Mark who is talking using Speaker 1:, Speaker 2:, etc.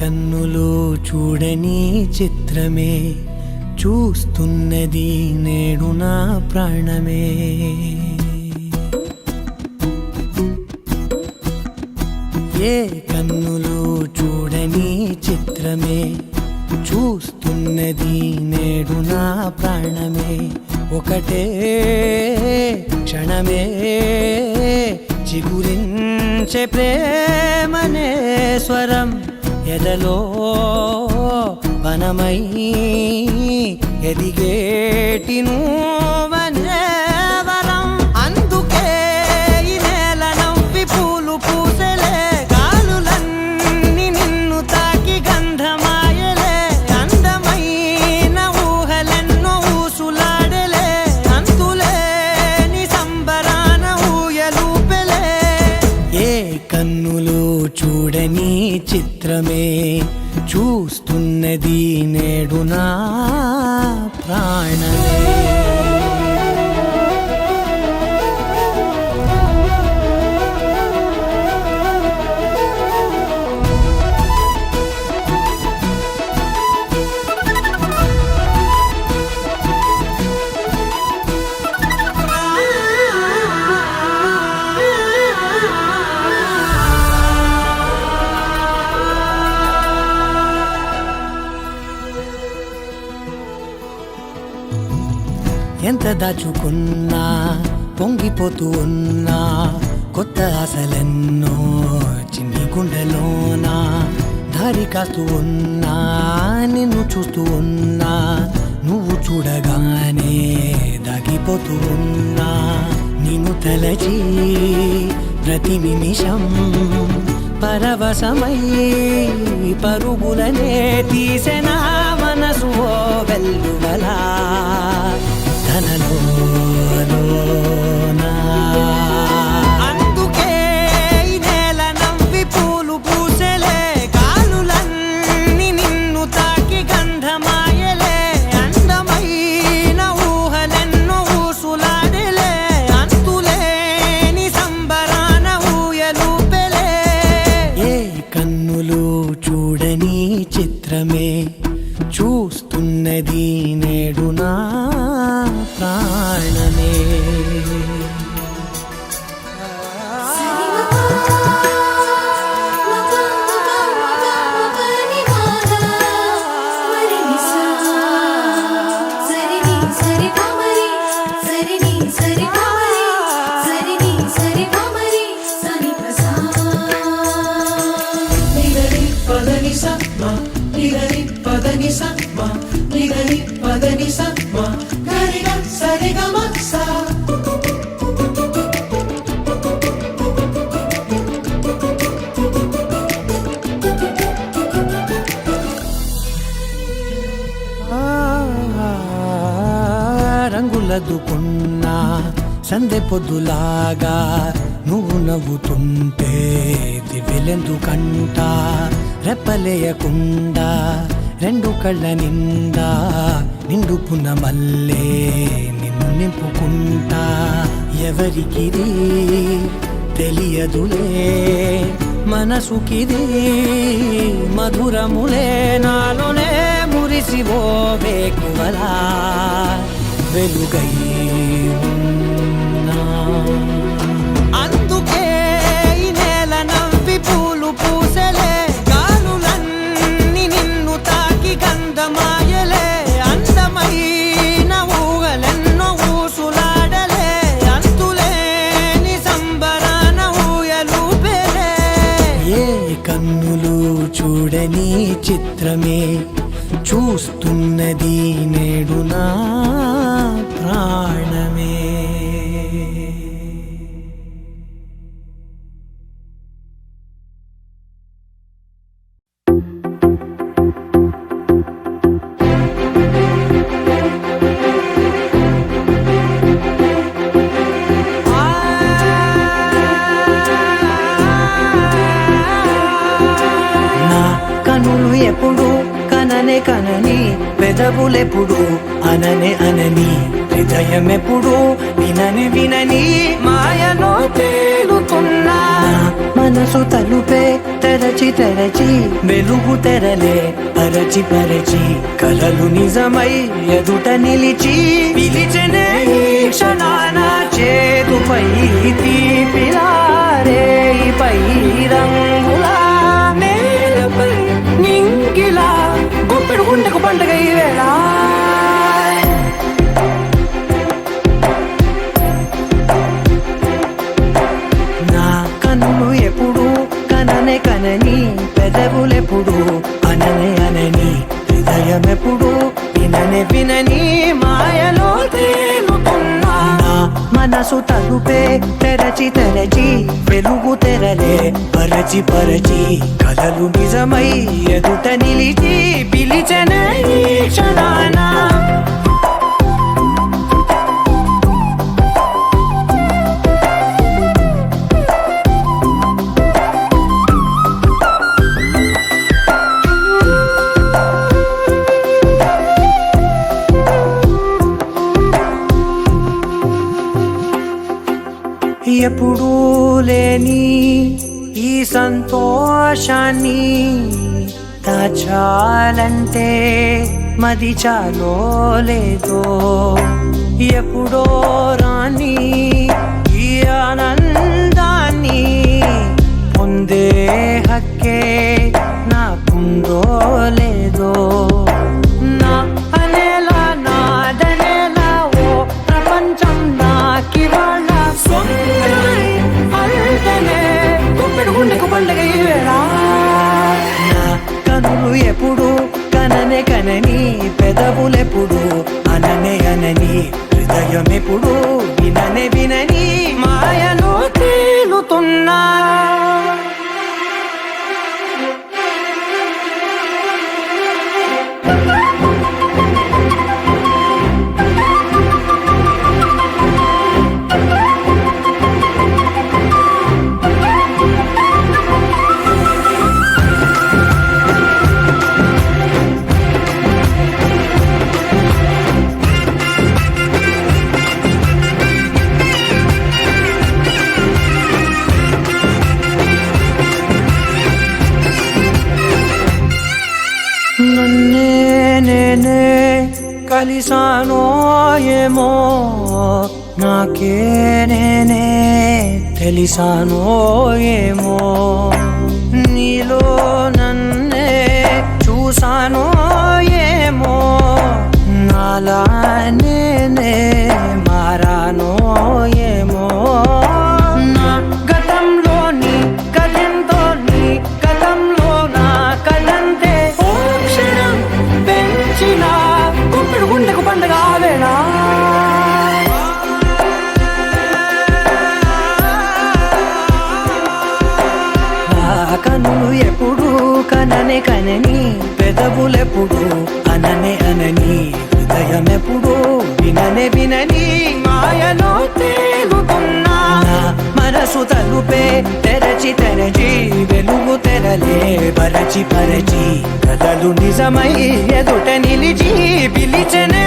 Speaker 1: కన్నులు చూడని చిత్రమే చూస్తున్నది నేడు నా ప్రాణమే. ఏ కన్నులు చూడని చిత్రమే చూస్తున్నది నేడు నా ప్రాణమే. ఒకటే క్షణమే చిగురించే ప్రేమనే స్వరం ఎదలో వనమై ఎదిగేటి నువ్వనే వరం. అందుకే ఈ నేల నవ్వి పూలు పూసెలే, గాలులన్నీ నిన్ను తాకి గంధమాయలే. అందమైన ఊహలెన్నో ఊసులాడలే, అంతులేని సంబరాన ఊయలూపెలే. ఏ కన్నులు చూడని చిత్రమే చూస్తున్నది నేడు నా ప్రాణమే. ఎంత దాచుకున్నా పొంగిపోతూ ఉన్నా, కొత్త ఆశలెన్నో చిన్ని గుండెలోనా. దారి కాస్తూ ఉన్నా, నిన్ను చూస్తూ ఉన్నా, నువ్వు చూడగానే దాగిపోతూ ఉన్నా. నిన్ను తలచి ప్రతి నిమిషం పరవశమై పరుగులనే తీసెనా మనసు ఓ వెల్లువలా. అందుకే ఈ నేల నవ్వి పూలు పూసెలే, గాలులన్నీ నిన్ను తాకి గంధమాయలే. అందమైన ఊహలెన్నో ఊసులాడలే, అంతులేని సంబరాన ఊయలూపెలే. ఏ కన్నులు చూడని చిత్రమే చూస్తున్నది నేడు నా ప్రాణమే. రంగులదుకున్నా సందె పొద్దులాగా నువ్వు నవ్వుతుంటే దివ్వెలెందుకంట. రెప్పలేయకుండా రెండు కళ్ళ నిండా నిండుకున్న మల్లే నిన్ను నింపుకుంటా. ఎవరికిది తెలియదులే మనసుకిది మధురములే, నాలోనే మురిసివో వేకువలా వెలుగై ఉన్నా. అందుకే ఈ నేల నవ్వి పూలు పూసెలే, గాలులన్నీ నిన్ను తాకి గంధమాయలే. అందమైన ఊహలెన్నో ఊసులాడలే, అంతులేని సంబరాన ఊయలూపెలే. ఏ కన్నులు చూడని చిత్రమే చూస్తున్నది నేడు నా ప్రాణమే. నా కనులు ఎప్పుడు కననే కనని, పెదవులెప్పుడు అననే అనని, హృదయం ఎప్పుడు వినని వినని మాయలో తేలుతున్నా. మనసు తలుపే తెరచి తెరచి తెరచి వెలుగు తెరలే పరచి పరచి కలలు నిజమై ఎదుట నిలిచి పిలిచెనే ఈ క్షణాన చేతుపై తీపిలారే పై రంగులా నేలపై నింగిలా గుప్పెడు గుండెకు పండుగ ఈ వేళ నా కన్నులు ఎప్పుడు కననే కనని పెదవులెప్పుడు అననే అనని హృదయం ఎప్పుడు విననే వినని మాయలో తేలుతున్నా నా మనసు తలుపే తెరచి తెరచి వెలుగు తెరలే పరచి పరచి కలలు నిజమై ఎదుట నిలిచి పిలిచెనే ఈ క్షణాన ఎప్పుడూ లేని ఈ సంతోషాన్ని దాచాలంటే మది చాలో లేదో ఎప్పుడో రాని ఈ ఆనందాన్ని పొందే హక్కే నాకుందో లేదో నా అనేలా నాదనేలా ఓ ప్రపంచం నాకివాళ్ళ గుండెకు పండుగ ఈ వేళ నా కనులు ఎప్పుడు కననే కనని పెదవులెప్పుడు అననే అనని హృదయం ఎప్పుడు విననే వినని మాయలో తేలుతున్నా నన్నే నేనే కలిసానో ఏమో నాకే నేనే తెలిసానో ఏమో నీలో నన్నే చూసానో ఏమో నాలా నేనే మారానో ఏమో నా గతంలోని కథంతో నీ గతంలో నా కథంతే గుప్పెడు గుండెకు పండుగ ఆవేళ నా కన్నులు ఎప్పుడు కననే కనని పెదవులెప్పుడు అననే అనని హృదయం ఎప్పుడు విననే వినని మాయలో తేలుతున్నా నా మనసు తలుపే తెరచి తెరచి వెలుగు తెరలే పరచి పరచి కథలు నిజమై ఎదుట నిలిచి పిలిచెనే